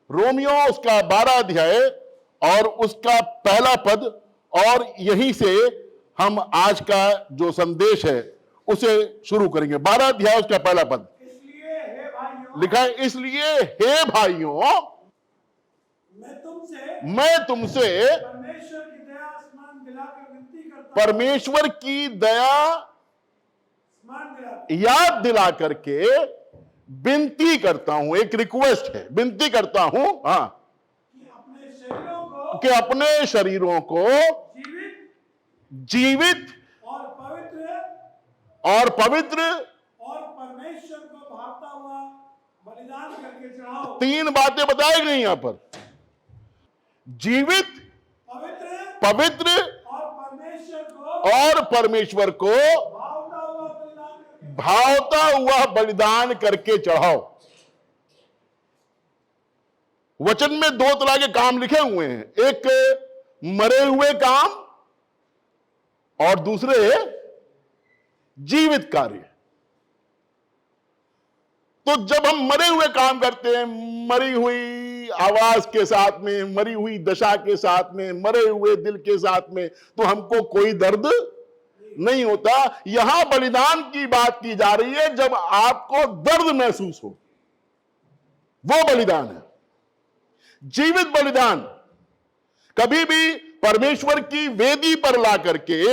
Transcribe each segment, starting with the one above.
Romeo उसका 12 अध्याय और उसका पहला पद, और यहीं से हम आज का जो संदेश है उसे शुरू करेंगे। 12 अध्याय उसका पहला पद इसलिए हे भाइयों, लिखा है, इसलिए हे भाइयों मैं तुमसे परमेश्वर की दया स्मरण दिलाकर विनती करता हूं, परमेश्वर की दया स्मरण दिलाकर याद दिला करके विनती करता हूं। एक रिक्वेस्ट है, विनती करता हूं, हाँ, कि अपने शरीरों को जीवित जीवित और और परमेश्वर को भावता हुआ बलिदान करके चढ़ाओ। 3 बातें बताई गई यहां पर, जीवित, पवित्र और परमेश्वर को भावता हुआ बलिदान करके चढ़ाओ। वचन में 2 तरह के काम लिखे हुए हैं, एक मरे हुए काम और दूसरे जीवित कार्य। तो जब हम मरे हुए काम करते हैं, मरी हुई आवाज के साथ में, मरी हुई दशा के साथ में, मरे हुए दिल के साथ में, तो हमको कोई दर्द नहीं होता। यहां बलिदान की बात की जा रही है, जब आपको दर्द महसूस हो, वो बलिदान है, जीवित बलिदान। कभी भी परमेश्वर की वेदी पर ला करके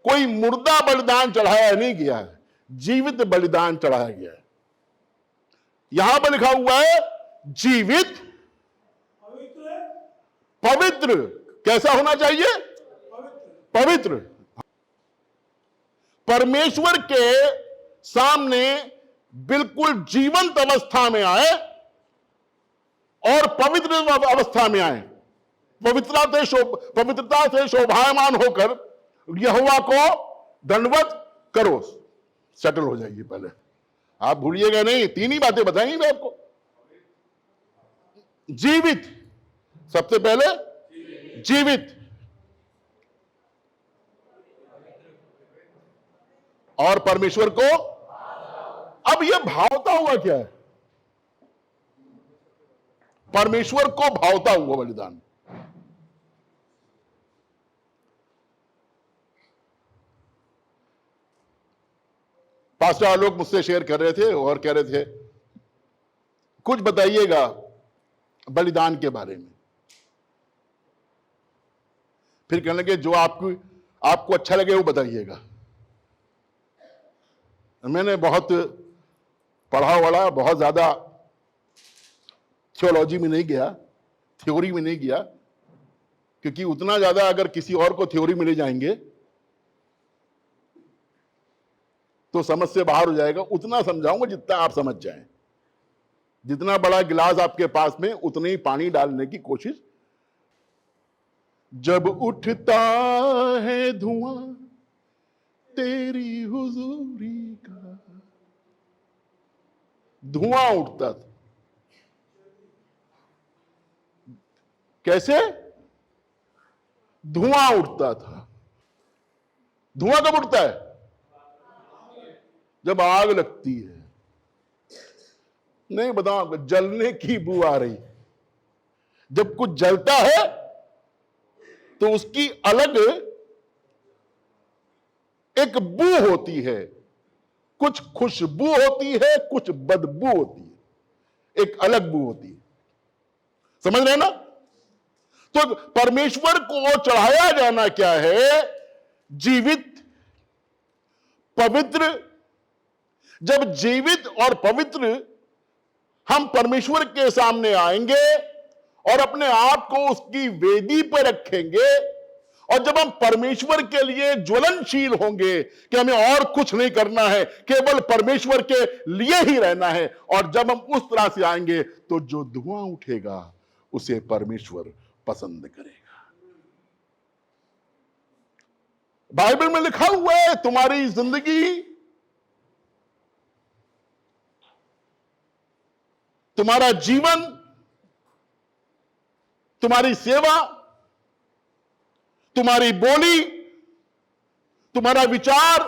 कोई मुर्दा बलिदान चढ़ाया नहीं गया है, जीवित बलिदान चढ़ाया गया है। यहां पर लिखा हुआ है जीवित, पवित्र। कैसा होना चाहिए? पवित्र। परमेश्वर के सामने बिल्कुल जीवंत अवस्था में आए और पवित्र अवस्था में आए। पवित्रता से शोभायमान होकर यहोवा को दंडवत करो। सेटल हो जाइए। पहले आप भूलिएगा नहीं, 3 ही बातें बताएंगे मैं आपको। जीवित, सबसे पहले जीवित, और परमेश्वर को। अब यह भावता हुआ क्या है? परमेश्वर को भावता हुआ बलिदान। पास्टर लोग मुझसे शेयर कर रहे थे और कह रहे थे कुछ बताइएगा बलिदान के बारे में। फिर कहने लगे जो आपको अच्छा लगे वो बताइएगा। मैंने बहुत पढ़ा वढ़ा, बहुत ज्यादा थियोलॉजी में नहीं गया, थ्योरी में नहीं गया, क्योंकि उतना ज्यादा अगर किसी और को थ्योरी में ले जाएंगे तो समझ से बाहर हो जाएगा। उतना समझाऊंगा जितना आप समझ जाएं। जितना बड़ा गिलास आपके पास में, उतने ही पानी डालने की कोशिश। जब उठता है धुआं तेरी हुजूरी का, धुआं उठता था। कैसे धुआं उठता था? धुआं कब उठता है? जब आग लगती है। नहीं बताओ, जलने की बू आ रही। जब कुछ जलता है तो उसकी अलग एक बू होती है, कुछ खुशबू होती है, कुछ बदबू होती है, एक अलग बू होती है। समझ रहे हैं ना? तो परमेश्वर को चढ़ाया जाना क्या है? जीवित, पवित्र। जब जीवित और पवित्र हम परमेश्वर के सामने आएंगे और अपने आप को उसकी वेदी पर रखेंगे, और जब हम परमेश्वर के लिए ज्वलनशील होंगे कि हमें और कुछ नहीं करना है, केवल परमेश्वर के लिए ही रहना है, और जब हम उस तरह से आएंगे तो जो धुआं उठेगा उसे परमेश्वर पसंद करेगा। बाइबल में लिखा हुआ है तुम्हारी जिंदगी, तुम्हारा जीवन, तुम्हारी सेवा, तुम्हारी बोली, तुम्हारा विचार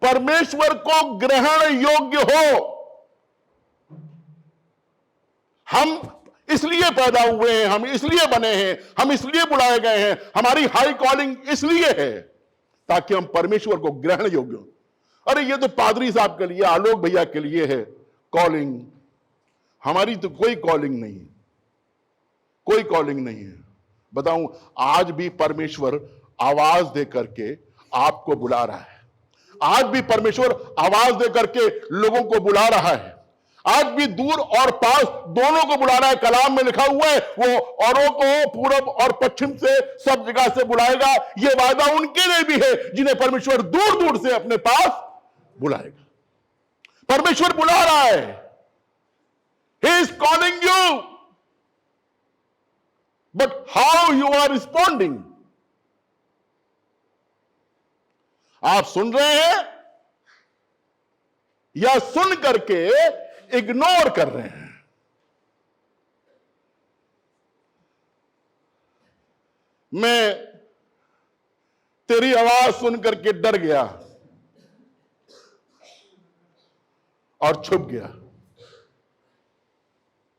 परमेश्वर को ग्रहण योग्य हो। हम इसलिए पैदा हुए हैं, हम इसलिए बने हैं, हम इसलिए बुलाए गए हैं, हमारी हाई कॉलिंग इसलिए है ताकि हम परमेश्वर को ग्रहण योग्य हो। अरे ये तो पादरी साहब के लिए, आलोक भैया के लिए है कॉलिंग, हमारी तो कोई कॉलिंग नहीं है, कोई कॉलिंग नहीं है। बताऊं, आज भी परमेश्वर आवाज दे करके आपको बुला रहा है, आज भी परमेश्वर आवाज दे करके लोगों को बुला रहा है, आज भी दूर और पास दोनों को बुला रहा है। कलाम में लिखा हुआ है वो औरों को पूरब और पश्चिम से सब जगह से बुलाएगा। ये वादा उनके लिए भी है जिन्हें परमेश्वर दूर दूर से अपने पास बुलाएगा। परमेश्वर बुला रहा है, he is calling you, but how you are responding. आप सुन रहे हैं या सुन करके इग्नोर कर रहे हैं? मैं तेरी आवाज सुन करके डर गया और छुप गया।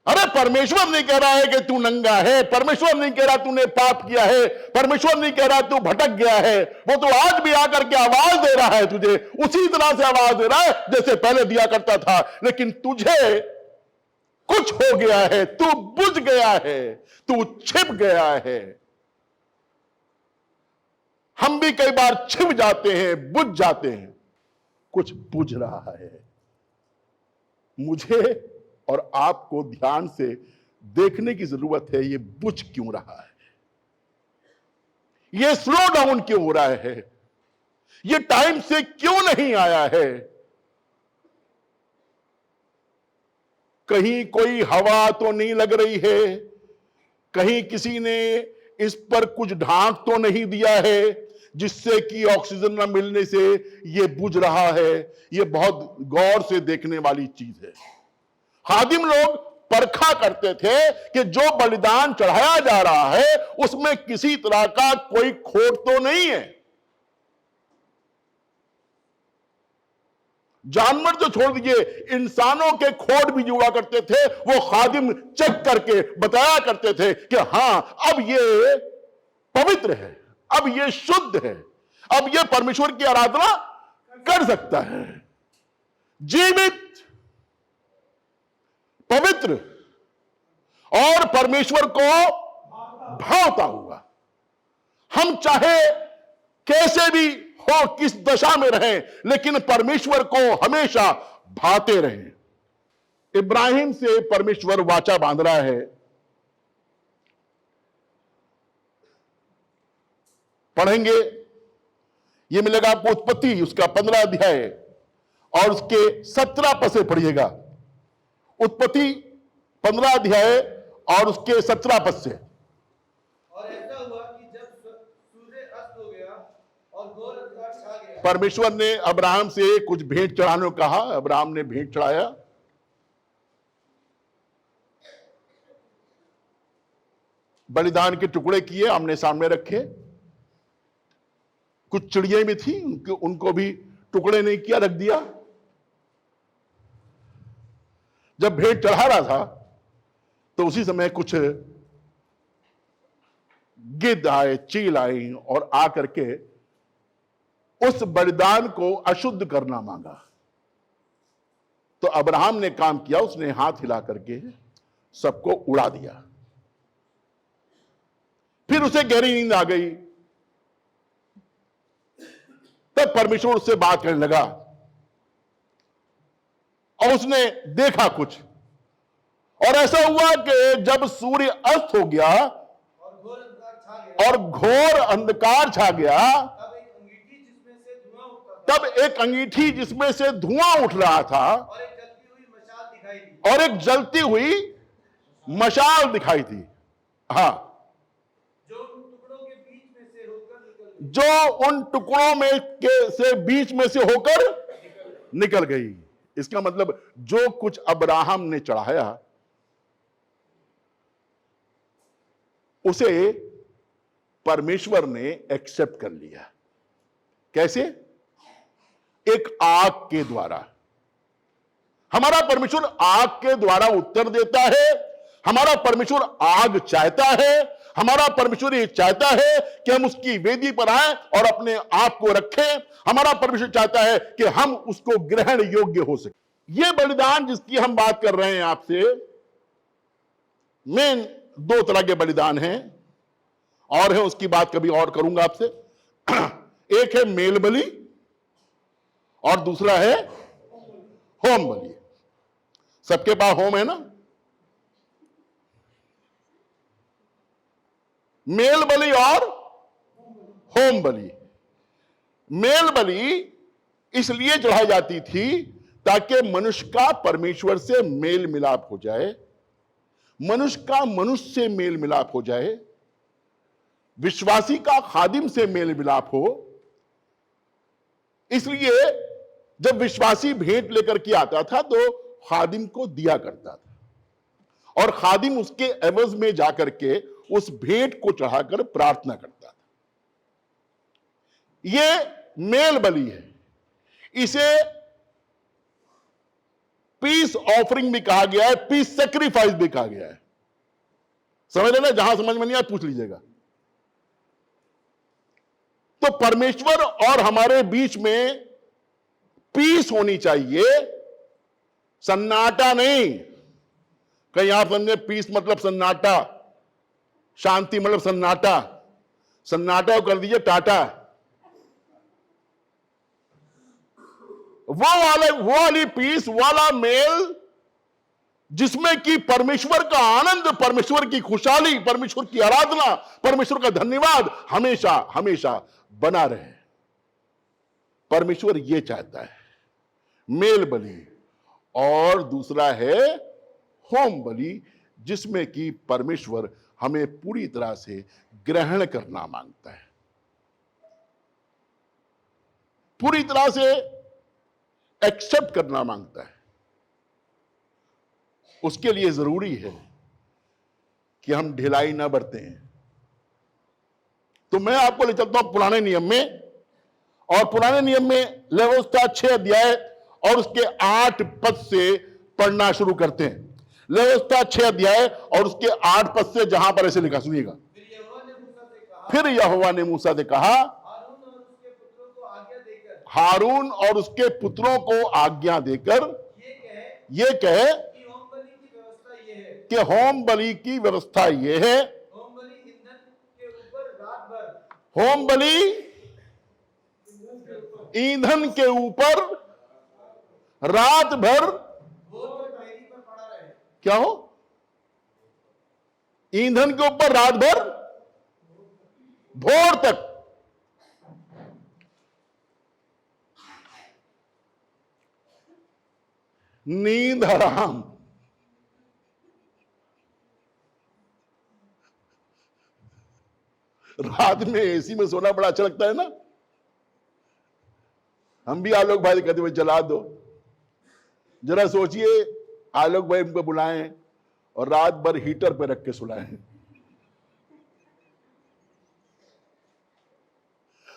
अरे परमेश्वर नहीं कह रहा है कि तू नंगा है, परमेश्वर नहीं कह रहा तूने पाप किया है, परमेश्वर नहीं कह रहा तू भटक गया है। वो तो आज भी आकर के आवाज दे रहा है तुझे, उसी तरह से आवाज दे रहा है जैसे पहले दिया करता था, लेकिन तुझे कुछ हो गया है, तू बुझ गया है, तू छिप गया है। हम भी कई बार छिप जाते हैं, बुझ जाते हैं। कुछ बुझ रहा है। मुझे और आपको ध्यान से देखने की जरूरत है, ये बुझ क्यों रहा है, ये स्लो डाउन क्यों हो रहा है, ये टाइम से क्यों नहीं आया है। कहीं कोई हवा तो नहीं लग रही है, कहीं किसी ने इस पर कुछ ढांक तो नहीं दिया है जिससे कि ऑक्सीजन न मिलने से ये बुझ रहा है। ये बहुत गौर से देखने वाली चीज है। हादिम लोग परखा करते थे कि जो बलिदान चढ़ाया जा रहा है उसमें किसी तरह का कोई खोट तो नहीं है। जानवर तो छोड़ दीजिए, इंसानों के खोट भी जुड़ा करते थे। वो खादिम चेक करके बताया करते थे कि हां, अब ये पवित्र है, अब ये शुद्ध है, अब ये परमेश्वर की आराधना कर सकता है। जीवित, पवित्र और परमेश्वर को भावता हुआ। हम चाहे कैसे भी हो, किस दशा में रहें, लेकिन परमेश्वर को हमेशा भाते रहें। इब्राहिम से परमेश्वर वाचा बांध रहा है। पढ़ेंगे, यह मिलेगा आपको उत्पत्ति उसका 15 अध्याय और उसके 17 पद से पढ़िएगा। उत्पत्ति 15 अध्याय और उसके 17 पद से। और ऐसा हुआ कि जब सूर्य अस्त हो गया और घोर अंधकार छा गया। परमेश्वर ने अब्राहम से कुछ भेंट चढ़ाने को कहा। अब्राहम ने भेंट चढ़ाया। बलिदान के टुकड़े किए, आमने सामने रखे। कुछ चिड़िया भी थी, उनको भी टुकड़े नहीं किया, रख दिया। जब भेंट चढ़ा रहा था तो उसी समय कुछ गिद्ध आए, चील आई और आकर के उस बलिदान को अशुद्ध करना मांगा। तो अब्राहम ने काम किया, उसने हाथ हिला करके सबको उड़ा दिया। फिर उसे गहरी नींद आ गई। तब परमेश्वर उससे बात करने लगा और उसने देखा कुछ। और ऐसा हुआ कि जब सूर्य अस्त हो गया और घोर अंधकार छा गया, तब एक अंगीठी जिसमें से धुआं उठ रहा था और एक जलती हुई मशाल दिखाई थी। हाँ, जो उन टुकड़ों में से बीच में से होकर निकल गई। इसका मतलब जो कुछ अब्राहम ने चढ़ाया उसे परमेश्वर ने एक्सेप्ट कर लिया। कैसे? एक आग के द्वारा। हमारा परमेश्वर आग के द्वारा उत्तर देता है। हमारा परमेश्वर आग चाहता है, हमारा परमेश्वर ये चाहता है कि हम उसकी वेदी पर आए और अपने आप को रखें। हमारा परमेश्वर चाहता है कि हम उसको ग्रहण योग्य हो सके। ये बलिदान जिसकी हम बात कर रहे हैं आपसे, मेन दो तरह के बलिदान हैं, और है उसकी बात कभी और करूंगा आपसे। एक है मेल बलि और दूसरा है होम बलि। सबके पास होम है ना? मेल बलि और होम बलि। मेल बलि इसलिए चढ़ाई जाती थी ताकि मनुष्य का परमेश्वर से मेल मिलाप हो जाए, मनुष्य का मनुष्य से मेल मिलाप हो जाए, विश्वासी का खादिम से मेल मिलाप हो। इसलिए जब विश्वासी भेंट लेकर के आता था तो खादिम को दिया करता था, और खादिम उसके एवज में जाकर के उस भेंट को चढ़ाकर प्रार्थना करता था। यह मेल बलि है। इसे पीस ऑफरिंग भी कहा गया है, पीस सेक्रीफाइस भी कहा गया है। समझ लेना, जहां समझ में नहीं आया पूछ लीजिएगा। तो परमेश्वर और हमारे बीच में पीस होनी चाहिए, सन्नाटा नहीं। कहीं आप समझे पीस मतलब सन्नाटा, शांति मतलब सन्नाटा। सन्नाटा को कर दीजिए टाटा। वो वाली पीस वाला मेल जिसमें कि परमेश्वर का आनंद, परमेश्वर की खुशहाली, परमेश्वर की आराधना, परमेश्वर का धन्यवाद हमेशा हमेशा बना रहे। परमेश्वर यह चाहता है, मेल बलि। और दूसरा है होम बलि, जिसमें कि परमेश्वर हमें पूरी तरह से ग्रहण करना मांगता है, पूरी तरह से एक्सेप्ट करना मांगता है। उसके लिए जरूरी है कि हम ढिलाई ना बरतें। तो मैं आपको ले चलता हूं पुराने नियम में, और पुराने नियम में लेवितिकुस 6 अध्याय और उसके 8 पद से पढ़ना शुरू करते हैं। लेवितिकुस 6 अध्याय और उसके 8 पद से, जहां पर ऐसे लिखा, सुनिएगा। फिर यहोवा ने मूसा से कहा, हारून और उसके पुत्रों को आज्ञा देकर ये कहे कि होम बलि की व्यवस्था ये है, होम बलि ईंधन के ऊपर रात भर क्या हो, ईंधन के ऊपर रात भर भोर तक। नींद हराम। रात में एसी में सोना बड़ा अच्छा लगता है ना। हम भी आलोक भाई कहते हुए जला दो। जरा सोचिए, आलोक भाई उनको बुलाएं और रात भर हीटर पे रख के सुलाएं।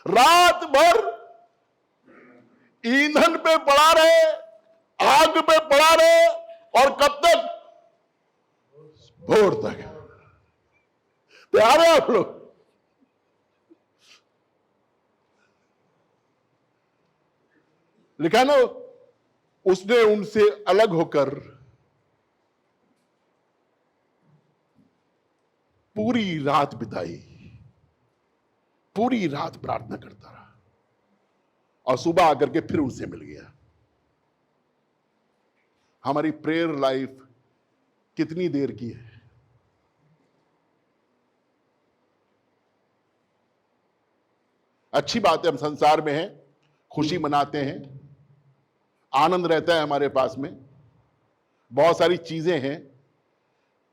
रात भर ईंधन पे पड़ा रहे, आग पे पड़ा रहे, और कब तक? भोर तक। तैयार है आप लोग? लिखा ना, उसने उनसे अलग होकर पूरी रात बिताई, पूरी रात प्रार्थना करता रहा, और सुबह आकर के फिर उनसे मिल गया। हमारी प्रेयर लाइफ कितनी देर की है? अच्छी बात है, हम संसार में हैं, खुशी मनाते हैं, आनंद रहता है हमारे पास में, बहुत सारी चीजें हैं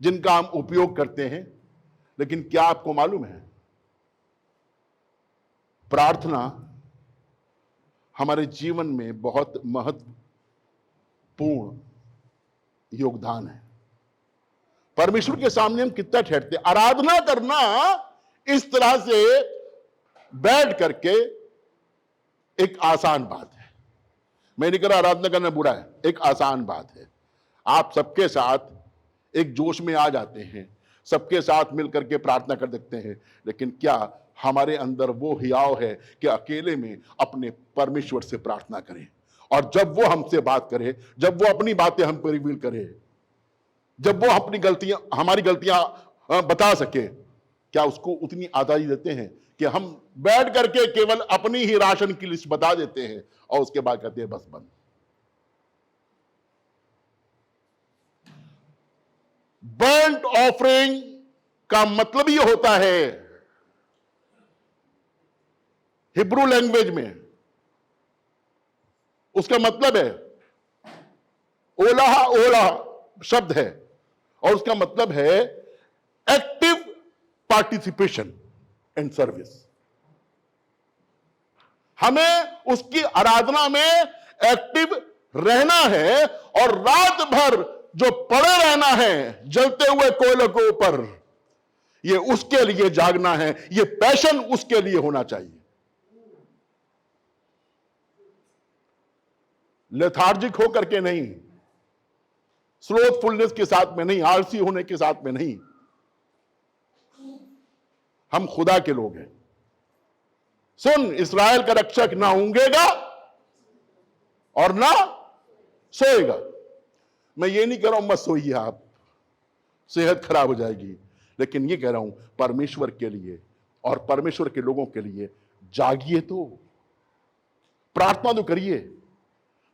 जिनका हम उपयोग करते हैं। लेकिन क्या आपको मालूम है, प्रार्थना हमारे जीवन में बहुत महत्वपूर्ण योगदान है। परमेश्वर के सामने हम कितना ठहरते हैं। आराधना करना इस तरह से बैठ करके एक आसान बात है। मैं नहीं कह रहा आराधना करना बुरा है, एक आसान बात है। आप सबके साथ एक जोश में आ जाते हैं, सबके साथ मिलकर के प्रार्थना कर देते हैं, लेकिन क्या हमारे अंदर वो हियाव है कि अकेले में अपने परमेश्वर से प्रार्थना करें, और जब वो हमसे बात करे, जब वो अपनी बातें हम पर रिवील करे, जब वो अपनी गलतियां, हमारी गलतियां बता सके, क्या उसको उतनी आजादी देते हैं कि हम बैठ करके केवल अपनी ही राशन की लिस्ट बता देते हैं और उसके बाद कहते हैं बस बंद। बर्न्ट ऑफरिंग का मतलब ये होता है हिब्रू लैंग्वेज में, उसका मतलब है ओलाह, ओलाह शब्द है और उसका मतलब है एक्टिव पार्टिसिपेशन एंड सर्विस। हमें उसकी आराधना में एक्टिव रहना है और रात भर जो पड़े रहना है जलते हुए कोयले के ऊपर, ये उसके लिए जागना है, ये पैशन उसके लिए होना चाहिए। लेथार्जिक होकर के नहीं, स्लोथफुलनेस के साथ में नहीं, आलसी होने के साथ में नहीं। हम खुदा के लोग हैं। सुन, इस्राएल का रक्षक ना ऊंघेगा और ना सोएगा। मैं ये नहीं कह रहा हूं मत सोइए आप, सेहत खराब हो जाएगी, लेकिन ये कह रहा हूं परमेश्वर के लिए और परमेश्वर के लोगों के लिए जागिए, तो प्रार्थना तो करिए,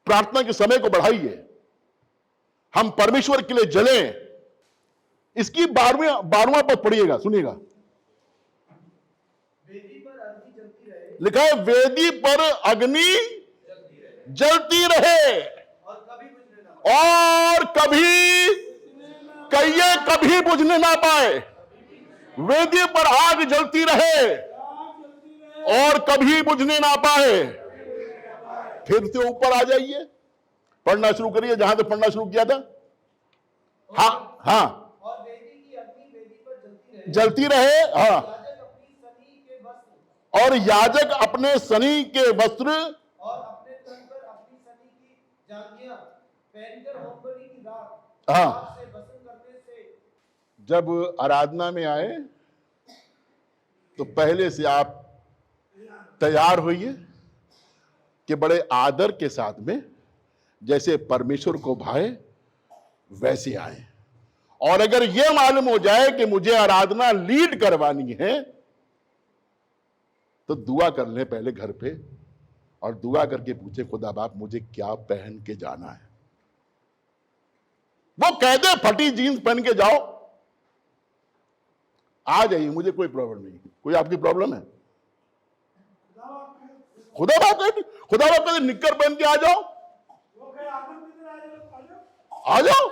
प्रार्थना के समय को बढ़ाइए, हम परमेश्वर के लिए जलें। इसकी 12वां पद पढ़िएगा, सुनिएगा, वेदी पर अग्नि जलती रहे, लिखा है वेदी पर अग्नि जलती रहे और कभी बुझने ना पाए। वेदी पर आग जलती रहे और कभी बुझने ना पाए। फिर से ऊपर आ जाइए, पढ़ना शुरू करिए जहां से पढ़ना शुरू किया था। हाँ हाँ, और वेदी की अग्नि वेदी पर जलती रहे, हाँ, याजक अपनी सनी के वस्त्र और याजक अपने सनी के वस्त्र और अपने तन पर अपनी सनी की जांघियां पहनकर होमबलि की रात हाँ, से भस्म करने से। जब आराधना में आए तो पहले से आप तैयार होइए कि बड़े आदर के साथ में जैसे परमेश्वर को भाए वैसे आए। और अगर यह मालूम हो जाए कि मुझे आराधना लीड करवानी है तो दुआ कर ले पहले घर पे, और दुआ करके पूछे खुदा बाप मुझे क्या पहन के जाना है। वो कह दे फटी जीन्स पहन के जाओ, आ जाइए, मुझे कोई प्रॉब्लम नहीं। कोई आपकी प्रॉब्लम है? खुदा बाप कहते निक्कर पहन के आ जाओ, आ जाओ।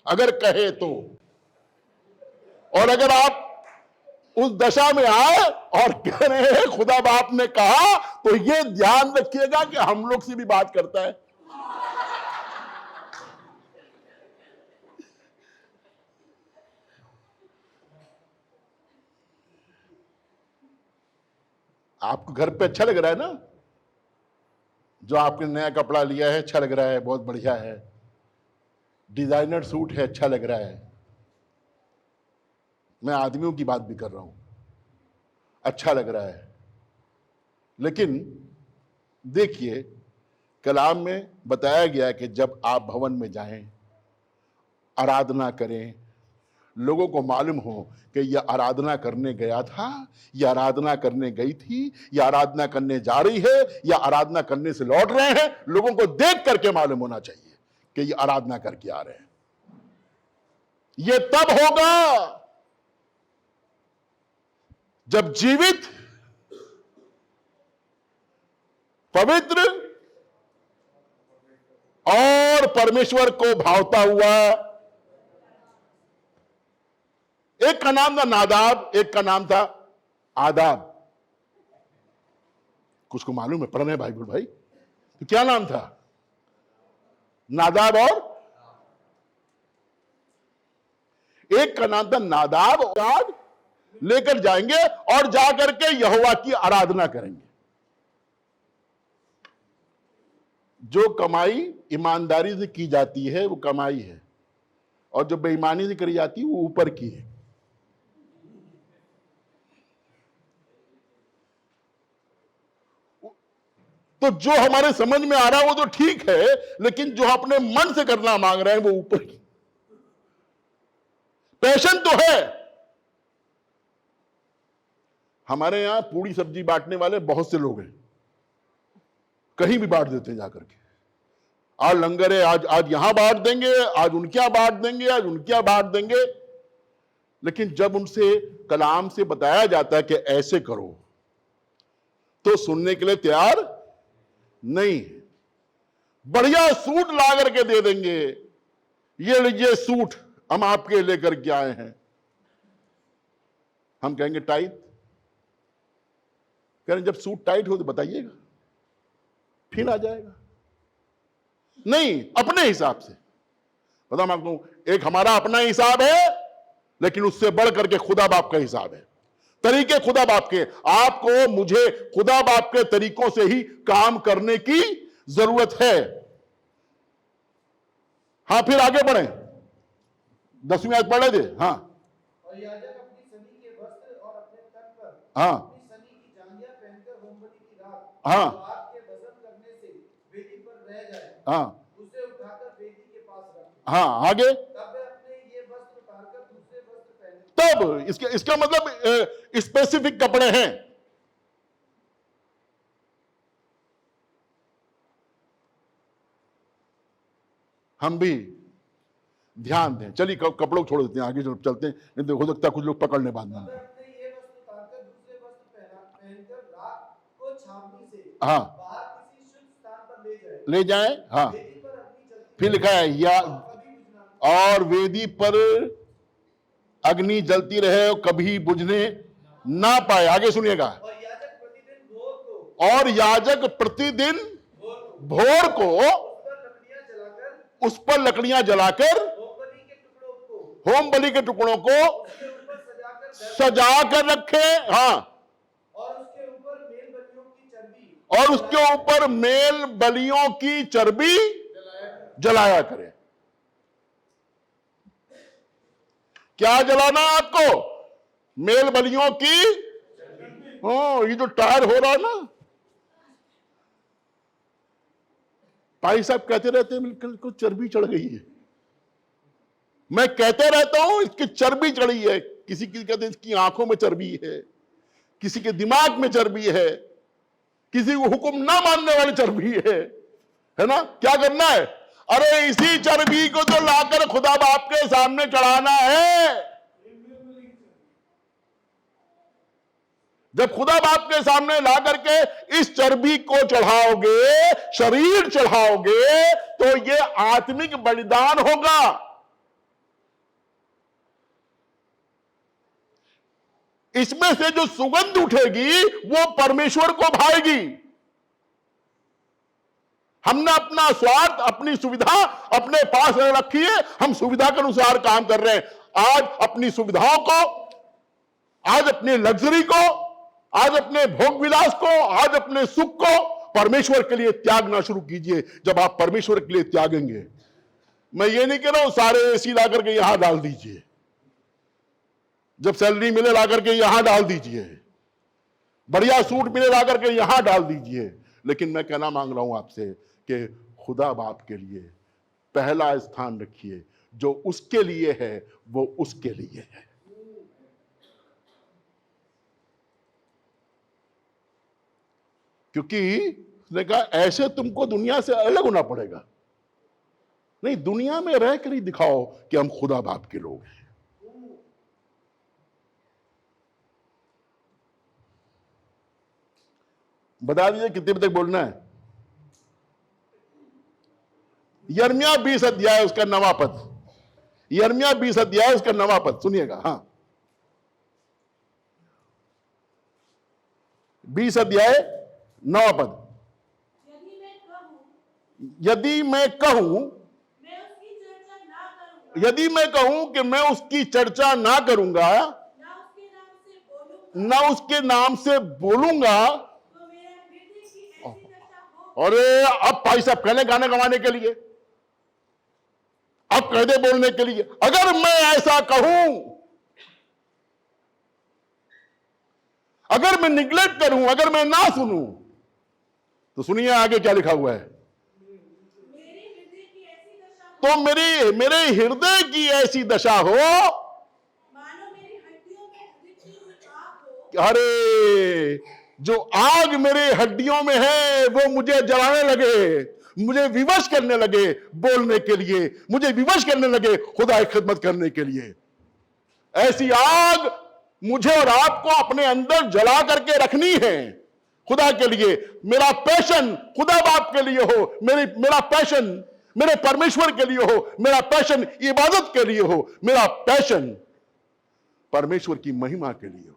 अगर कहे तो, और अगर आप उस दशा में आए और कह रहे हैं खुदा बाप ने कहा, तो ये ध्यान रखिएगा कि हम लोग से भी बात करता है। आपको घर पे अच्छा लग रहा है ना, जो आपने नया कपड़ा लिया है अच्छा लग रहा है, बहुत बढ़िया है, डिजाइनर सूट है अच्छा लग रहा है। मैं आदमियों की बात भी कर रहा हूं, अच्छा लग रहा है। लेकिन देखिए कलाम में बताया गया कि जब आप भवन में जाएं, आराधना करें, लोगों को मालूम हो कि यह आराधना करने गया था, यह आराधना करने गई थी, यह आराधना करने जा रही है, या आराधना करने से लौट रहे हैं, लोगों को देख करके मालूम होना चाहिए कि ये आराधना करके आ रहे हैं। ये तब होगा जब जीवित, पवित्र और परमेश्वर को भावता हुआ, एक का नाम था नादाब, एक का नाम था आदाब। कुछ को मालूम है, पढ़ने बाइबल भाई, तो क्या नाम था? नादाब, और एक का नाम था नादाब। और लेकर जाएंगे और जाकर के यहोवा की आराधना करेंगे। जो कमाई ईमानदारी से की जाती है वो कमाई है, और जो बेईमानी से करी जाती है वो ऊपर की है। तो जो हमारे समझ में आ रहा है वो तो ठीक है, लेकिन जो अपने मन से करना मांग रहे हैं वो ऊपर की। पैशन तो है। हमारे यहां पूरी सब्जी बांटने वाले बहुत से लोग हैं, कहीं भी बांट देते हैं जाकर के। आज लंगर है, आज यहां बांट देंगे, आज उनके यहां बांट देंगे, आज उनके यहां बांट देंगे। लेकिन जब उनसे कलाम से बताया जाता है कि ऐसे करो, तो सुनने के लिए तैयार नहीं। बढ़िया सूट ला करके दे देंगे, ये लीजिए सूट हम आपके लेकर के आए हैं। हम कहेंगे टाइट, कह रहे जब सूट टाइट हो तो बताइएगा, फिर आ जाएगा। नहीं, अपने हिसाब से। पता मैं आपको, एक हमारा अपना हिसाब है, लेकिन उससे बढ़ करके खुदा बाप का हिसाब है। तरीके खुदा बाप के, आपको मुझे खुदा बाप के तरीकों से ही काम करने की जरूरत है। हाँ, फिर आगे बढ़े, 10वीं आयत पढ़ थे। हाँ, और याजक अपनी सनी के वस्त्र और अपने तन पर हाँ, अपनी सनी की जांघिया पहनकर होमबलि की रात हाँ, जो आग के भस्म करने से वेदी पर रह जाए, हाँ, उसे उठाकर वेदी के पास रखे। हाँ, आगे। तब वे अपने ये वस्त्र उतारकर दूसरे वस्त्र पहने। तब इसका मतलब स्पेसिफिक कपड़े हैं। हम भी ध्यान दें। चलिए कपड़ों को छोड़ देते हैं, आगे चलते हैं, नहीं तो हो सकता है कुछ लोग पकड़ने बाद में। तब वे अपने ये वस्त्र उतारकर दूसरे वस्त्र पहनकर रात को छावनी से हाँ, बाहर किसी शुद्ध स्थान पर ले जाएं। हाँ, वेदी पर अग्नि जलती फिर लिखा है या कभी बुझना और वेदी पर अग्नि जलती रहे और कभी बुझने ना पाए। आगे सुनिएगा। और याजक प्रतिदिन भोर को और याजक प्रतिदिन भोर भोर को उस पर लकड़ियां जलाकर उस पर लकड़ियां जलाकर होम बलि के टुकड़ों को होम बलि के टुकड़ों को उसके ऊपर सजाकर सजा कर रखे। हाँ, और उसके ऊपर मेल बलियों की चर्बी और उसके ऊपर मेल बलियों की चर्बी जलाया करे। क्या जलाना है आपको? मेल बलियों की। हाँ, ये जो टायर हो रहा है ना, भाई साहब कहते रहते हैं बिल्कुल को चर्बी चढ़ गई है। मैं कहते रहता हूं इसकी चर्बी चढ़ी है। किसी की कहते हैं इसकी आंखों में चर्बी है, किसी के दिमाग में चर्बी है, किसी को हुक्म ना मानने वाली चर्बी है ना। क्या करना है? अरे इसी चर्बी को तो लाकर खुदा बाप के सामने चढ़ाना है। जब खुदा बाप के सामने ला करके इस चर्बी को चढ़ाओगे, शरीर चढ़ाओगे, तो ये आत्मिक बलिदान होगा। इसमें से जो सुगंध उठेगी वो परमेश्वर को भाएगी। हमने अपना स्वार्थ, अपनी सुविधा अपने पास रखी है, हम सुविधा के अनुसार काम कर रहे हैं। आज अपनी सुविधाओं को, आज अपनी लग्जरी को, आज अपने भोग विलास को, आज अपने सुख को परमेश्वर के लिए त्यागना शुरू कीजिए। जब आप परमेश्वर के लिए त्यागेंगे, मैं ये नहीं कह रहा हूं सारे एसी ला करके यहां डाल दीजिए, जब सैलरी मिले ला करके यहां डाल दीजिए, बढ़िया सूट मिले ला करके यहां डाल दीजिए। लेकिन मैं कहना मांग रहा हूं आपसे कि खुदा बाप के लिए पहला स्थान रखिए। जो उसके लिए है वो उसके लिए है। क्योंकि उसने कहा ऐसे तुमको दुनिया से अलग होना पड़ेगा। नहीं, दुनिया में रह कर ही दिखाओ कि हम खुदा बाप के लोग हैं। बता दीजिए कितने बजे तक बोलना है? यिर्मयाह 20 अध्याय उसका 9वां पद। यिर्मयाह 20 अध्याय उसका 9वां पद सुनिएगा। हाँ, 20 अध्याय 9वां पद। यदि मैं कहूं यदि मैं कहूं कि मैं उसकी चर्चा ना करूंगा, ना उसके नाम से बोलूंगा, अरे अब भाई साहब कहने गाने गवाने के लिए, अब कहते बोलने के लिए, अगर मैं ऐसा कहूं, अगर मैं निग्लेक्ट करूं, अगर मैं ना सुनूं, तो सुनिए आगे क्या लिखा हुआ है। तो मेरे हृदय की ऐसी दशा हो, मानो मेरी हड्डियों में रिक्ति हुई आग हो। अरे जो आग मेरे हड्डियों में है वो मुझे जलाने लगे, मुझे विवश करने लगे बोलने के लिए, मुझे विवश करने लगे खुदा की खिदमत करने के लिए। ऐसी आग मुझे और आपको अपने अंदर जला करके रखनी है खुदा के लिए। मेरा पैशन खुदा बाप के लिए हो, मेरा पैशन मेरे परमेश्वर के लिए हो, मेरा पैशन इबादत के लिए हो, मेरा पैशन परमेश्वर की महिमा के लिए हो।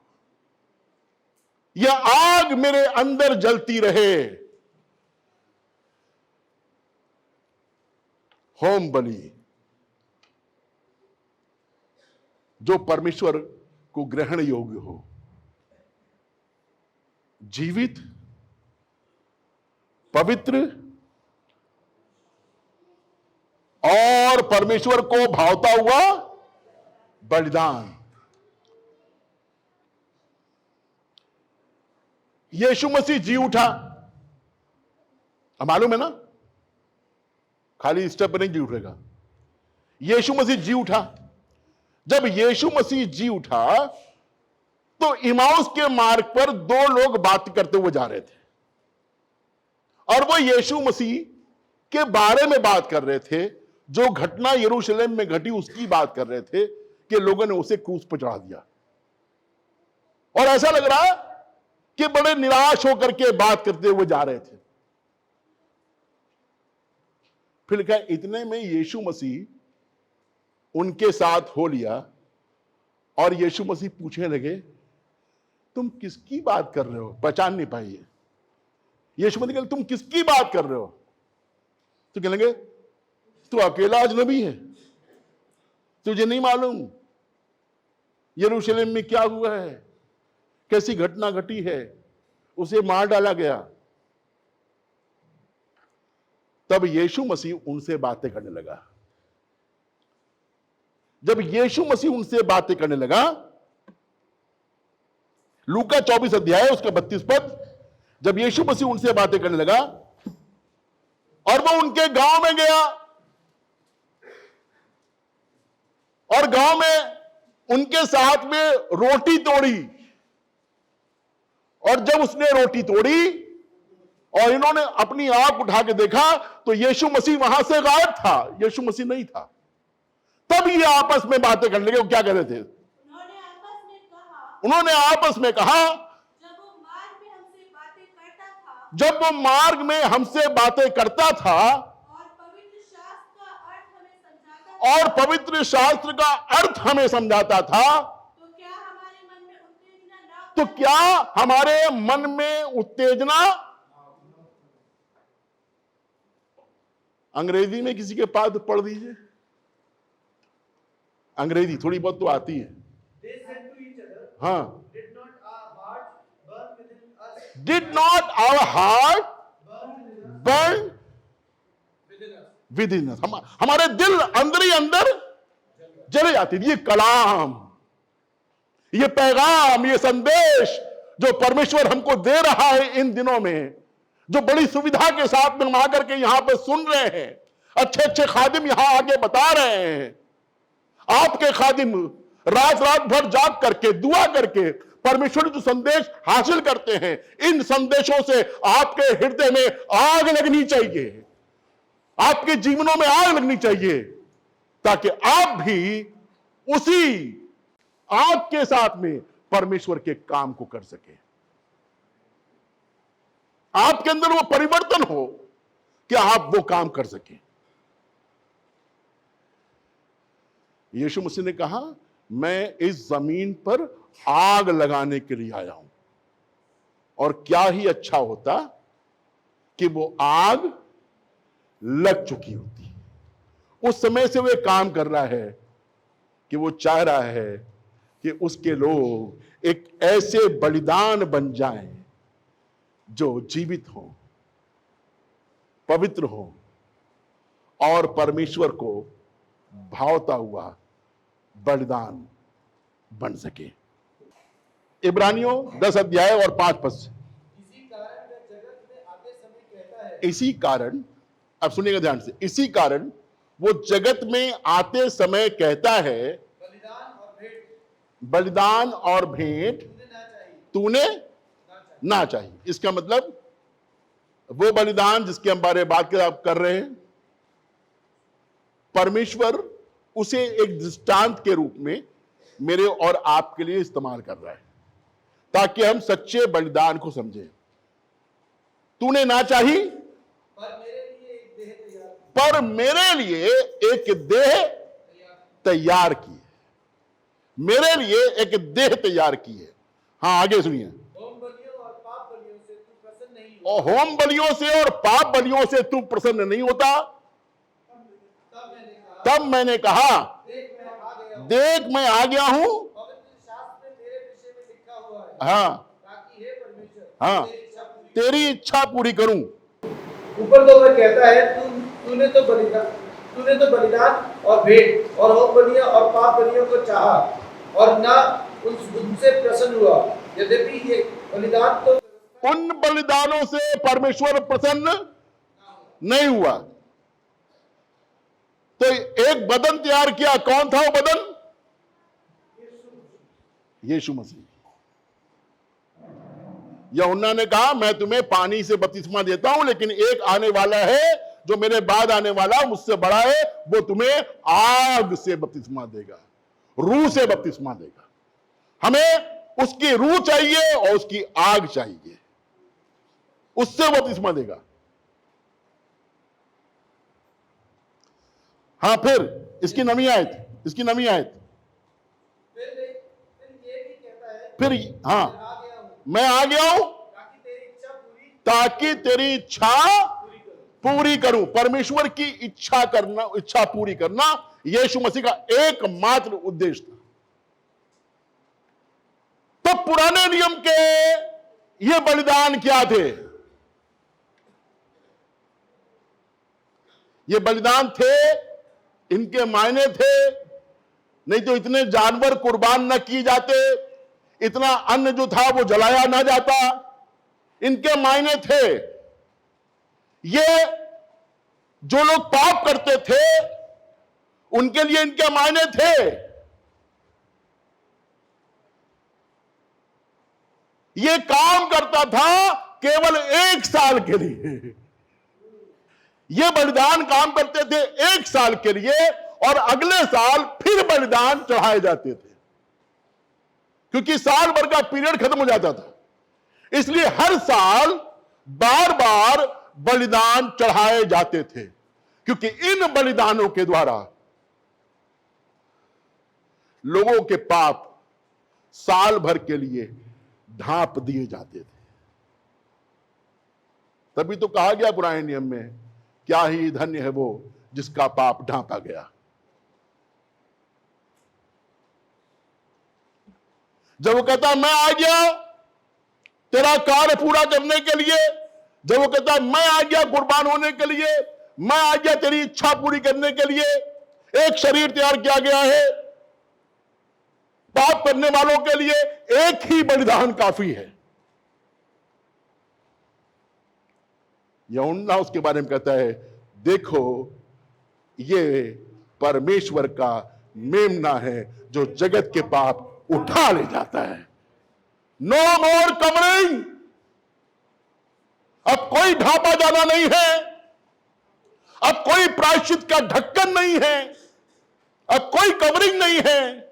यह आग मेरे अंदर जलती रहे। होम बलि जो परमेश्वर को ग्रहण योग्य हो, जीवित, पवित्र और परमेश्वर को भावता हुआ बलिदान। यीशु मसीह जी उठा, मालूम है ना, खाली स्टेप पर नहीं जी उठेगा। यीशु मसीह जी उठा। जब यीशु मसीह जी उठा तो इमाउस के मार्ग पर दो लोग बात करते हुए जा रहे थे, और वो यीशु मसीह के बारे में बात कर रहे थे। जो घटना यरूशलेम में घटी उसकी बात कर रहे थे कि लोगों ने उसे क्रूस पर चढ़ा दिया, और ऐसा लग रहा कि बड़े निराश होकर के बात करते हुए जा रहे थे। फिर लिखा इतने में यीशु मसीह उनके साथ हो लिया, और यीशु मसीह पूछने लगे तुम किसकी बात कर रहे हो। पहचान नहीं पाई। यीशु मसीह कहते तुम किसकी बात कर रहे हो। तो कहने लगे तू अकेला अजनबी है, तुझे नहीं मालूम यरूशलेम में क्या हुआ है, कैसी घटना घटी है, उसे मार डाला गया। तब यीशु मसीह उनसे बातें करने लगा। जब यीशु मसीह उनसे बातें करने लगा, लूका 24 अध्याय उसका 32 पद, जब यीशु मसीह उनसे बातें करने लगा और वो उनके गांव में गया, और गांव में उनके साथ में रोटी तोड़ी, और जब उसने रोटी तोड़ी और इन्होंने अपनी आंख उठा के देखा तो यीशु मसीह वहां से गायब था, यीशु मसीह नहीं था। तब ये आपस में बातें करने लगे। वो क्या कर रहे थे? उन्होंने आपस में कहा जब वो मार्ग में हमसे बातें करता था और पवित्र शास्त्र का अर्थ हमें समझाता था, तो क्या हमारे मन में उत्तेजना। अंग्रेजी में किसी के पास पढ़ दीजिए, अंग्रेजी थोड़ी बहुत तो आती है। हाँ, did not our heart burn within us. हमारे दिल अंदर ही अंदर जले जाती थी। ये कलाम, ये पैगाम, ये संदेश जो परमेश्वर हमको दे रहा है इन दिनों में, जो बड़ी सुविधा के साथ में हम आकर के यहां पर सुन रहे हैं, अच्छे अच्छे खादिम यहां आगे बता रहे हैं। आपके खादिम रात रात भर जाग करके दुआ करके परमेश्वर जो संदेश हासिल करते हैं, इन संदेशों से आपके हृदय में आग लगनी चाहिए, आपके जीवनों में आग लगनी चाहिए, ताकि आप भी उसी आग के साथ में परमेश्वर के काम को कर सके। आपके अंदर वो परिवर्तन हो कि आप वो काम कर सके। यीशु मसीह ने कहा मैं इस जमीन पर आग लगाने के लिए आया हूं, और क्या ही अच्छा होता कि वो आग लग चुकी होती। उस समय से वे काम कर रहा है कि वो चाह रहा है कि उसके लोग एक ऐसे बलिदान बन जाएं जो जीवित हो, पवित्र हो और परमेश्वर को भावता हुआ बलिदान बन सके। इब्रानियों 10 अध्याय और 5 पद से। इसी कारण वह जगत में आते समय कहता है, इसी कारण, अब सुनिएगा ध्यान से, इसी कारण वो जगत में आते समय कहता है, बलिदान और भेंट तूने ना चाहिए। इसका मतलब वो बलिदान जिसके हम बारे में बात कर रहे हैं, परमेश्वर उसे एक दृष्टांत के रूप में मेरे और आपके लिए इस्तेमाल कर रहा है ताकि हम सच्चे बलिदान को समझें। तूने ना चाही, पर मेरे लिए एक देह तैयार की है। मेरे लिए एक देह तैयार की है। हाँ, आगे सुनिए। होम बलियों और पाप बलियों से तू प्रसन्न नहीं हुआ। और होम बलियों से और पाप बलियों से तू प्रसन्न नहीं होता। तब मैंने कहा, देख मैं आ गया हूं। पवित्र शास्त्र में तेरे विषय में लिखा हुआ है, हाँ ताकि हे परमेश्वर हाँ, तेरी इच्छा पूरी करूं। ऊपर तो वह कहता है, तूने तो बलिदान और भेंट और होम बलियां और पाप बलियों को चाहा और ना उनसे प्रसन्न हुआ। यद्यपि ये बलिदान तो उन बलिदानों से परमेश्वर प्रसन्न नहीं हुआ। तो एक बदन तैयार किया। कौन था वो बदन? यीशु मसीह। यूहन्ना ने कहा, मैं तुम्हें पानी से बपतिस्मा देता हूं, लेकिन एक आने वाला है जो मेरे बाद आने वाला मुझसे बड़ा है, वो तुम्हें आग से बपतिस्मा देगा, रूह से बपतिस्मा देगा। हमें उसकी रूह चाहिए और उसकी आग चाहिए, उससे बपतिस्मा देगा। हाँ, फिर इसकी नवी आयत, फिर ये भी कहता है, फिर हाँ, आ गया हूं मैं आ गया हूं ताकि तेरी इच्छा पूरी करूं। परमेश्वर की इच्छा पूरी करना यीशु मसीह का एकमात्र उद्देश्य था। तो पुराने नियम के ये बलिदान क्या थे? ये बलिदान थे, इनके मायने थे। नहीं तो इतने जानवर कुर्बान न किए जाते, इतना अन्न जो था वो जलाया ना जाता। इनके मायने थे। ये जो लोग पाप करते थे उनके लिए इनके मायने थे। ये काम करता था केवल 1 साल के लिए। ये बलिदान काम करते थे 1 साल के लिए, और अगले साल फिर बलिदान चढ़ाए जाते थे, क्योंकि साल भर का पीरियड खत्म हो जाता था। इसलिए हर साल बार बार बलिदान चढ़ाए जाते थे, क्योंकि इन बलिदानों के द्वारा लोगों के पाप साल भर के लिए ढांप दिए जाते थे। तभी तो कहा गया पुराने नियम में, क्या ही धन्य है वो जिसका पाप ढांपा गया। जब वो कहता मैं आ गया तेरा कार्य पूरा करने के लिए, जब वो कहता मैं आ गया कुर्बान होने के लिए, मैं आ गया तेरी इच्छा पूरी करने के लिए, एक शरीर तैयार किया गया है। पाप करने वालों के लिए एक ही बलिदान काफी है। यूहन्ना उसके बारे में कहता है, देखो ये परमेश्वर का मेमना है जो जगत के पाप उठा ले जाता है। नो मोर कवरिंग। अब कोई ढांपा जाना नहीं है, अब कोई प्रायश्चित का ढक्कन नहीं है, अब कोई कवरिंग नहीं है।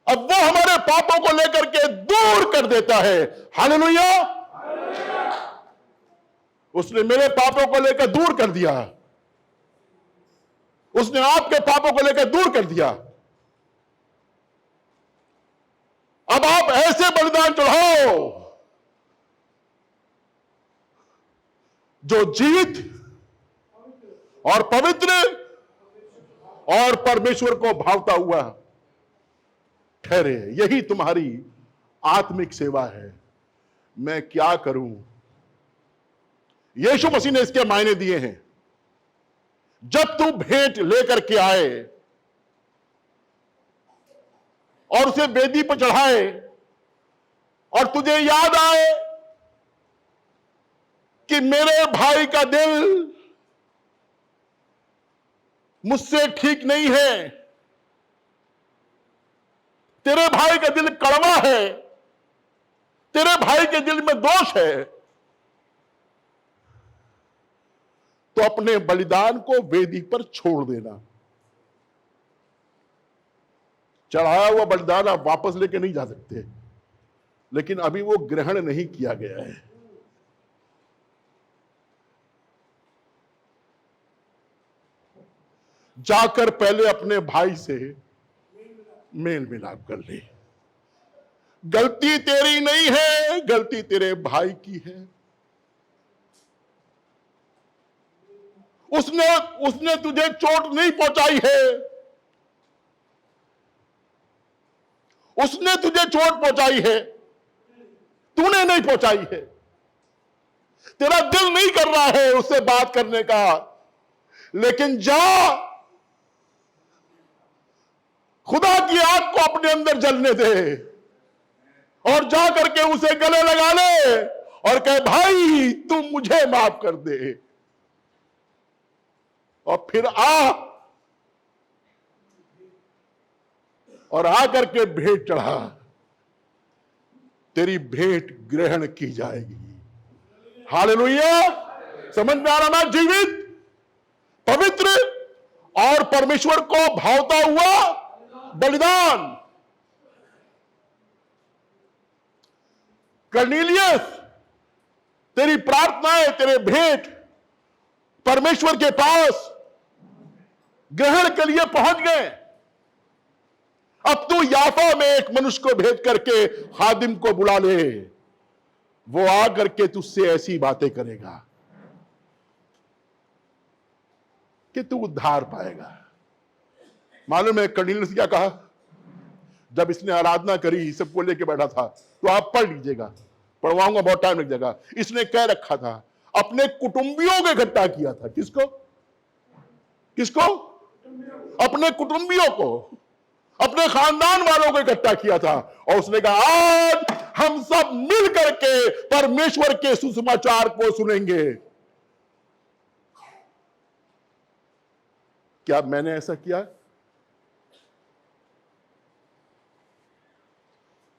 अब वो हमारे पापों को लेकर के दूर कर देता है। हालेलुया। उसने मेरे पापों को लेकर दूर कर दिया, उसने आपके पापों को लेकर दूर कर दिया। अब आप ऐसे बलिदान चढ़ाओ जो जीवित और पवित्र और परमेश्वर को भावता हुआ ठहरे। यही तुम्हारी आत्मिक सेवा है। मैं क्या करूं यीशु मसीह ने इसके मायने दिए हैं। जब तू भेंट लेकर के आए और उसे वेदी पर चढ़ाए और तुझे याद आए कि मेरे भाई का दिल मुझसे ठीक नहीं है, तेरे भाई का दिल कड़वा है, तेरे भाई के दिल में दोष है, तो अपने बलिदान को वेदी पर छोड़ देना। चढ़ाया हुआ बलिदान आप वापस लेके नहीं जा सकते, लेकिन अभी वो ग्रहण नहीं किया गया है। जाकर पहले अपने भाई से मेल मिलाप कर ले। गलती तेरी नहीं है, गलती तेरे भाई की है। उसने तुझे चोट नहीं पहुंचाई है, उसने तुझे चोट पहुंचाई है, तूने नहीं पहुंचाई है। तेरा दिल नहीं कर रहा है उससे बात करने का, लेकिन जा, खुदा की आग को अपने अंदर जलने दे और जा करके उसे गले लगा ले और कहे, भाई तू मुझे माफ कर दे। और फिर आ और आकर के भेंट चढ़ा, तेरी भेंट ग्रहण की जाएगी। हालेलुया। समझ में आ रहा ना? जीवित, पवित्र और परमेश्वर को भावता हुआ बलिदान। कर्नेलियस, तेरी प्रार्थनाएं, तेरे भेंट परमेश्वर के पास ग्रहण के लिए पहुंच गए। अब तू याफा में एक मनुष्य को भेज करके हादिम को बुला ले, वो आ करके तुझसे ऐसी बातें करेगा कि तू उद्धार पाएगा। मालूम है कर्नेलियस क्या कहा? जब इसने आराधना करी, सबको लेके बैठा था, तो आप पढ़ लीजिएगा, पढ़वाऊंगा, बहुत टाइम लग जाएगा। इसने कह रखा था, अपने कुटुंबियों को इकट्ठा किया था। किसको? किसको? अपने कुटुंबियों को, अपने खानदान वालों को इकट्ठा किया था। और उसने कहा, आज हम सब मिल करके परमेश्वर के सुसमाचार को सुनेंगे। क्या मैंने ऐसा किया?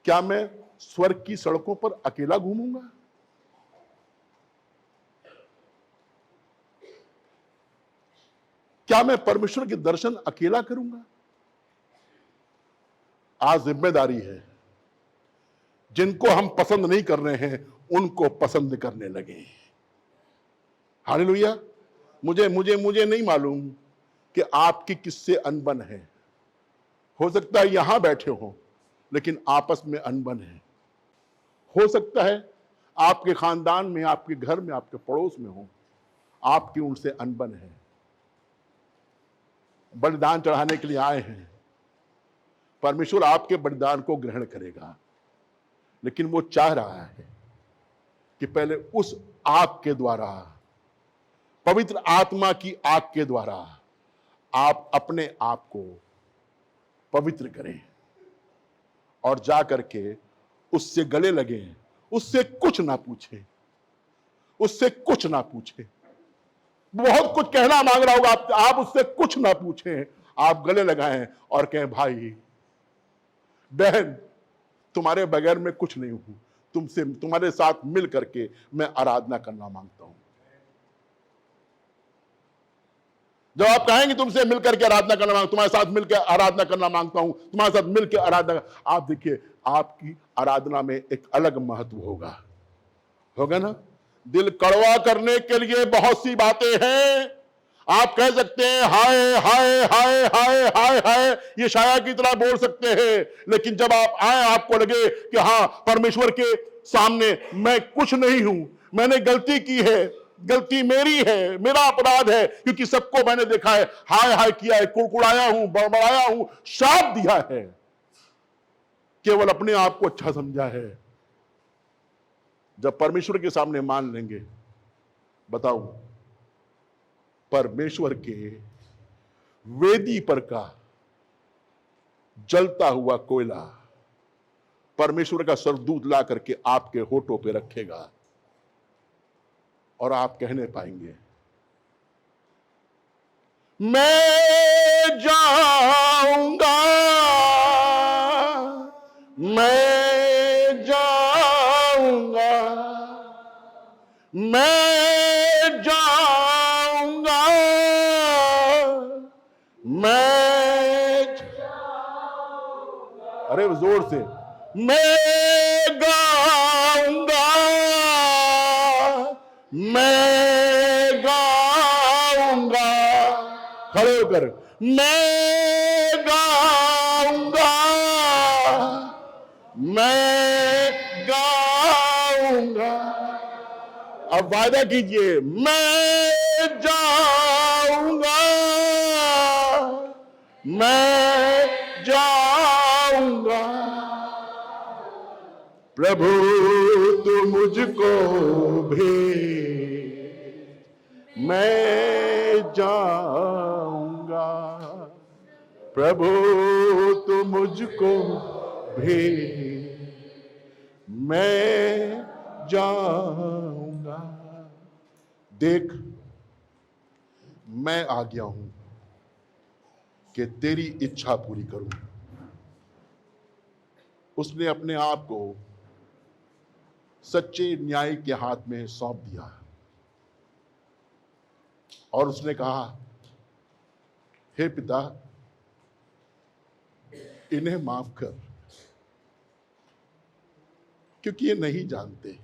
क्या मैं स्वर्ग की सड़कों पर अकेला घूमूंगा? क्या मैं परमेश्वर के दर्शन अकेला करूंगा? आज जिम्मेदारी है, जिनको हम पसंद नहीं कर रहे हैं उनको पसंद करने लगे। हालेलुया। मुझे मुझे मुझे नहीं मालूम कि आपकी किससे अनबन है। हो सकता है यहां बैठे हो लेकिन आपस में अनबन है। हो सकता है आपके खानदान में, आपके घर में, आपके पड़ोस में हो, आपकी उनसे अनबन है। बलिदान चढ़ाने के लिए आए हैं, परमेश्वर आपके बलिदान को ग्रहण करेगा, लेकिन वो चाह रहा है कि पहले उस आग के द्वारा, पवित्र आत्मा की आग के द्वारा आप अपने आप को पवित्र करें और जा करके उससे गले लगे, उससे कुछ ना पूछे, उससे कुछ ना पूछे। बहुत कुछ कहना मांग रहा होगा, आप उससे कुछ ना पूछें, आप गले लगाएं और कहें, भाई बहन, तुम्हारे बगैर मैं कुछ नहीं हूं, तुमसे, तुम्हारे साथ मिल करके मैं आराधना करना मांगता हूं। जब आप कहेंगे तुमसे मिलकर के आराधना करना मांगता हूं, तुम्हारे साथ मिलकर आराधना करना मांगता हूं, तुम्हारे साथ मिलकर आराधना, आप देखिए आपकी आराधना में एक अलग महत्व होगा ना। दिल कड़वा करने के लिए बहुत सी बातें हैं। आप कह सकते हैं हाय हाय हाय हाय हाय हाय, ये शाया की तरह बोल सकते हैं, लेकिन जब आप आए, आपको लगे कि हाँ, परमेश्वर के सामने मैं कुछ नहीं हूं, मैंने गलती की है, गलती मेरी है, मेरा अपराध है, क्योंकि सबको मैंने देखा है, हाय हाय किया है, कुड़कुड़ाया हूं, बड़बड़ाया हूं, शाप दिया है, केवल अपने आप को अच्छा समझा है। जब परमेश्वर के सामने मान लेंगे बताओ, परमेश्वर के वेदी पर का जलता हुआ कोयला परमेश्वर का स्वर्गदूत ला करके आपके होठों पे रखेगा और आप कहने पाएंगे, मैं जाऊंगा, मैं जाऊंगा, मैं जाऊंगा, मैं, अरे जोर से, मैं गाऊंगा, मैं गाऊंगा, खड़े होकर, मैं गाऊंगा, मैं गाऊंगा। अब वादा कीजिए, मैं जाऊंगा, मैं जाऊंगा, प्रभु तू मुझको भेज, मैं जाऊंगा, प्रभु तू मुझको भेज, मैं जाऊंगा। देख, मैं आ गया हूं कि तेरी इच्छा पूरी करूं। उसने अपने आप को सच्चे न्याय के हाथ में सौंप दिया और उसने कहा, हे पिता, इन्हें माफ कर, क्योंकि ये नहीं जानते,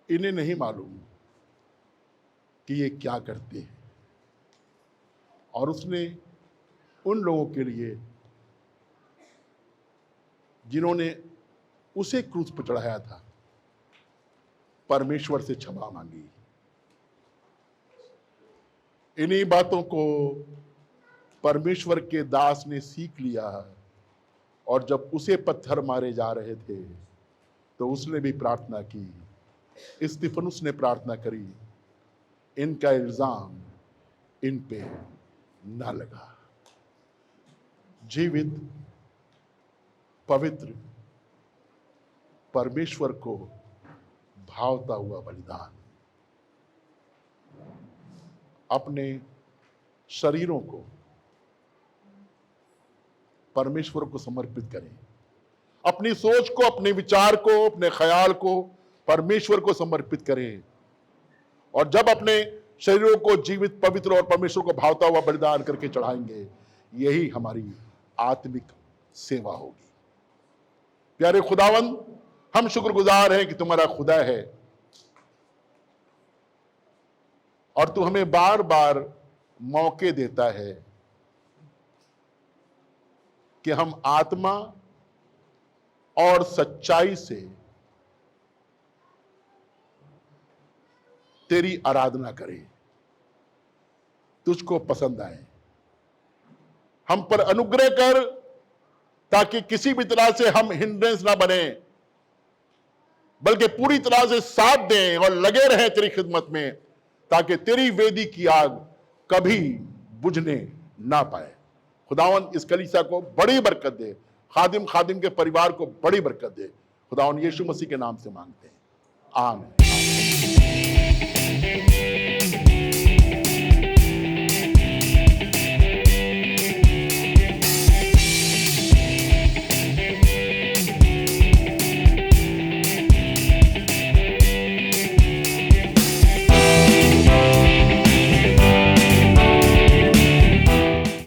इन्हें नहीं मालूम कि ये क्या करते हैं। और उसने उन लोगों के लिए जिन्होंने उसे क्रूस पर चढ़ाया था, परमेश्वर से क्षमा मांगी। इन्हीं बातों को परमेश्वर के दास ने सीख लिया और जब उसे पत्थर मारे जा रहे थे तो उसने भी प्रार्थना की। स्तिफनुस ने प्रार्थना करी, इनका इल्जाम इन पे ना लगा। जीवित, पवित्र, परमेश्वर को भावता हुआ बलिदान, अपने शरीरों को परमेश्वर को समर्पित करें। अपनी सोच को, अपने विचार को, अपने ख्याल को परमेश्वर को समर्पित करें। और जब अपने शरीरों को जीवित, पवित्र और परमेश्वर को भावता हुआ बलिदान करके चढ़ाएंगे, यही हमारी आत्मिक सेवा होगी। प्यारे खुदावंद, हम शुक्रगुजार हैं कि तुम्हारा खुदा है और तू हमें बार बार मौके देता है कि हम आत्मा और सच्चाई से तेरी आराधना करें, तुझको पसंद आए। हम पर अनुग्रह कर ताकि किसी भी तरह से हम हिंड्रेंस ना बने, बल्कि पूरी तरह से साथ दें और लगे रहें तेरी खिदमत में, ताकि तेरी वेदी की आग कभी बुझने ना पाए। खुदावन इस कलीसिया को बड़ी बरकत दे, खादिम के परिवार को बड़ी बरकत दे। खुदावन यीशु मसीह के नाम से मांगते हैं, आमीन।